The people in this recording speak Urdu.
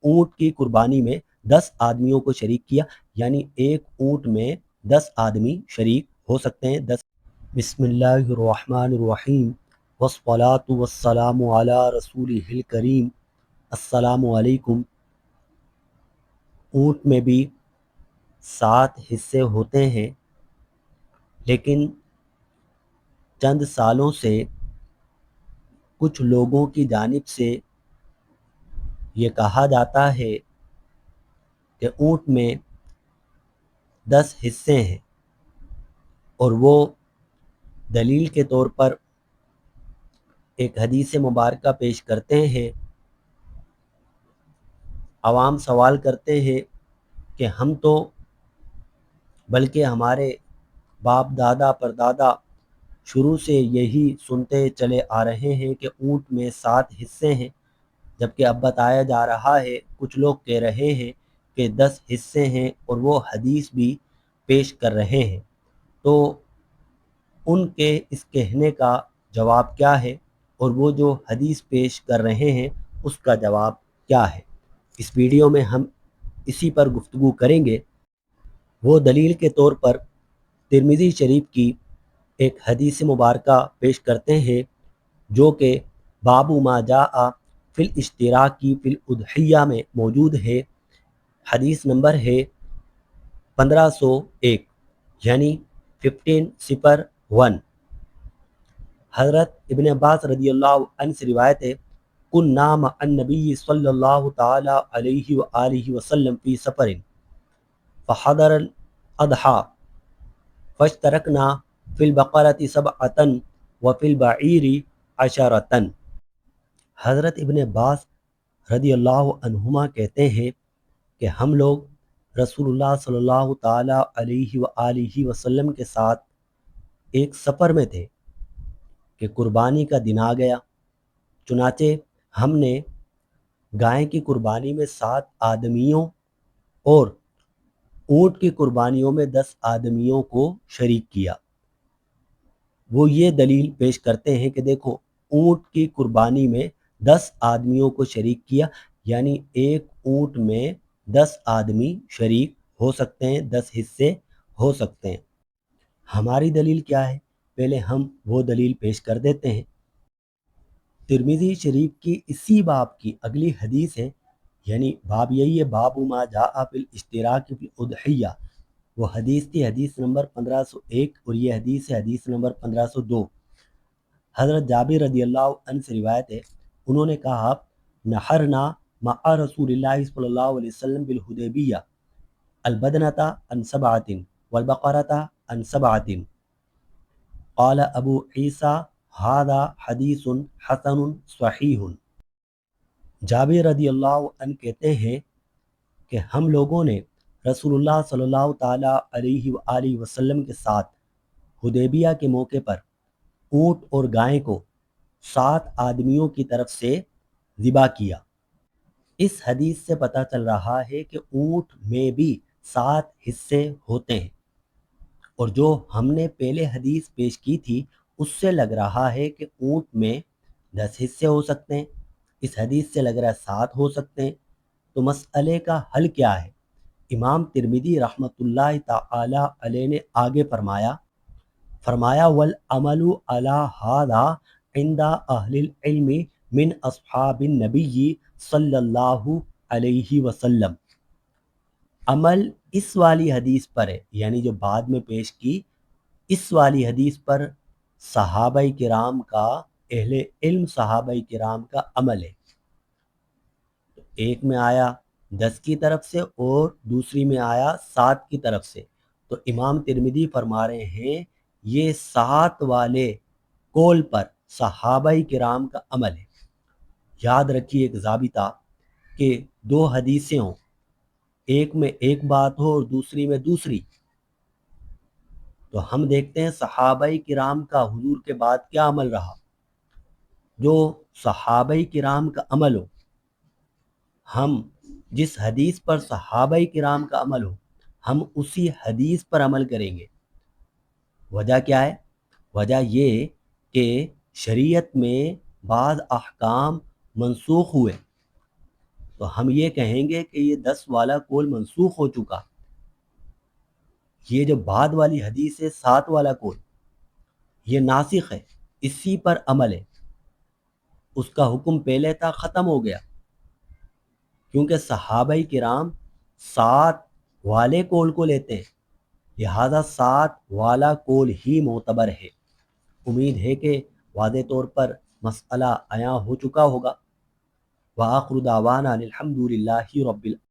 اونٹ کی قربانی میں 10 آدمیوں کو شریک کیا، یعنی ایک اونٹ میں 10 آدمی شریک ہو سکتے ہیں۔ بسم اللہ الرحمن الرحیم والصلاة والسلام علی رسولہ الکریم۔ السلام علیکم۔ اونٹ میں بھی 7 حصے ہوتے ہیں، لیکن چند سالوں سے کچھ لوگوں کی جانب سے یہ کہا جاتا ہے کہ اونٹ میں 10 حصے ہیں، اور وہ دلیل کے طور پر ایک حدیث مبارکہ پیش کرتے ہیں۔ عوام سوال کرتے ہیں کہ ہم تو بلکہ ہمارے باپ دادا پردادا شروع سے یہی سنتے چلے آ رہے ہیں کہ اونٹ میں 7 حصے ہیں، جبکہ اب بتایا جا رہا ہے، کچھ لوگ کہہ رہے ہیں کہ 10 حصے ہیں، اور وہ حدیث بھی پیش کر رہے ہیں۔ تو ان کے اس کہنے کا جواب کیا ہے، اور وہ جو حدیث پیش کر رہے ہیں اس کا جواب کیا ہے؟ اس ویڈیو میں ہم اسی پر گفتگو کریں گے۔ وہ دلیل کے طور پر ترمذی شریف کی ایک حدیث مبارکہ پیش کرتے ہیں، جو کہ باب ما جاء فی الاشتراک فی الاضحیہ میں موجود ہے۔ حدیث نمبر ہے 1501، یعنی 1501۔ حضرت ابن عباس رضی اللہ عنہ سے روایت ہے، کنا مع النبی صلی اللہ تعالی علیہ وآلہ وسلم فی سفر فحضر الاضحیٰ فاشترکنا فی البقرۃ 7 وفی البعیر 10۔ حضرت ابن عباس رضی اللہ عنہما کہتے ہیں کہ ہم لوگ رسول اللہ صلی اللہ تعالی علیہ وآلہ وسلم کے ساتھ ایک سفر میں تھے کہ قربانی کا دن آ گیا، چنانچہ ہم نے گائے کی قربانی میں 7 آدمیوں اور اونٹ کی قربانیوں میں 10 آدمیوں کو شریک کیا۔ وہ یہ دلیل پیش کرتے ہیں کہ دیکھو، اونٹ کی قربانی میں 10 آدمیوں کو شریک کیا، یعنی ایک اونٹ میں 10 آدمی شریک ہو سکتے ہیں، 10 حصے ہو سکتے ہیں۔ ہماری دلیل کیا ہے؟ پہلے ہم وہ دلیل پیش کر دیتے ہیں۔ ترمذی شریف کی اسی باب کی اگلی حدیث ہے، یعنی باب یہی ہے، باب ما جاء فی الاشتراک فی الاضحیہ۔ وہ حدیث تھی حدیث نمبر 1501، اور یہ حدیث ہے حدیث نمبر 1502۔ حضرت جابر رضی اللہ عنہ سے روایت ہے، انہوں نے کہا، نحرنا مع رسول اللہ صلی اللہ علیہ وسلم بالحدیبیہ البدنۃ عن 7 والبقرۃ عن 7۔ قال ابو عیسیٰ ھذا حدیث حسن صحیح۔ جابر رضی اللہ عنہ کہتے ہیں کہ ہم لوگوں نے رسول اللہ صلی اللہ تعالیٰ علیہ وآلہ وسلم کے ساتھ حدیبیہ کے موقع پر اونٹ اور گائے کو 7 آدمیوں کی طرف سے ذبح کیا۔ اس حدیث سے پتہ چل رہا ہے کہ اونٹ میں بھی 7 حصے ہوتے ہیں، اور جو ہم نے پہلے حدیث پیش کی تھی اس سے لگ رہا ہے کہ اونٹ میں 10 حصے ہو سکتے ہیں، اس حدیث سے لگ رہا ہے 7 ہو سکتے ہیں۔ تو مسئلے کا حل کیا ہے؟ امام ترمذی رحمۃ اللہ تعالی علیہ نے آگے فرمایا والعمل علی ھذا عند اہل العلم من اصحاب النبی صلی اللہ علیہ وسلم۔ عمل اس والی حدیث پر ہے، یعنی جو بعد میں پیش کی اس والی حدیث پر صحابہ کرام کا، اہل علم صحابہ کرام کا عمل ہے۔ ایک میں آیا 10 کی طرف سے اور دوسری میں آیا 7 کی طرف سے، تو امام ترمذی فرما رہے ہیں یہ 7 والے قول پر صحابہ کرام کا عمل ہے۔ یاد رکھیے ایک ضابطہ کہ 2 حدیثیں ہوں، ایک میں ایک بات ہو اور دوسری میں دوسری، تو ہم دیکھتے ہیں صحابہ کرام کا حضور کے بعد کیا عمل رہا۔ جو صحابہ کرام کا عمل ہو، ہم جس حدیث پر صحابہ کرام کا عمل ہو، ہم اسی حدیث پر عمل کریں گے۔ وجہ کیا ہے؟ وجہ یہ کہ شریعت میں بعض احکام منسوخ ہوئے، تو ہم یہ کہیں گے کہ یہ 10 والا قول منسوخ ہو چکا. یہ جو بعد والی حدیث ہے 7 والا قول یہ ناسخ ہے، اسی پر عمل ہے. اس کا حکم پہلے تھا، ختم ہو گیا، کیونکہ صحابہ کرام 7 والے قول کو لیتے ہیں، لہذا 7 والا قول ہی معتبر ہے. امید ہے کہ واضح طور پر مسئلہ عیاں ہو چکا ہوگا. وآخر دعوانا الحمدللہ رب العالمین.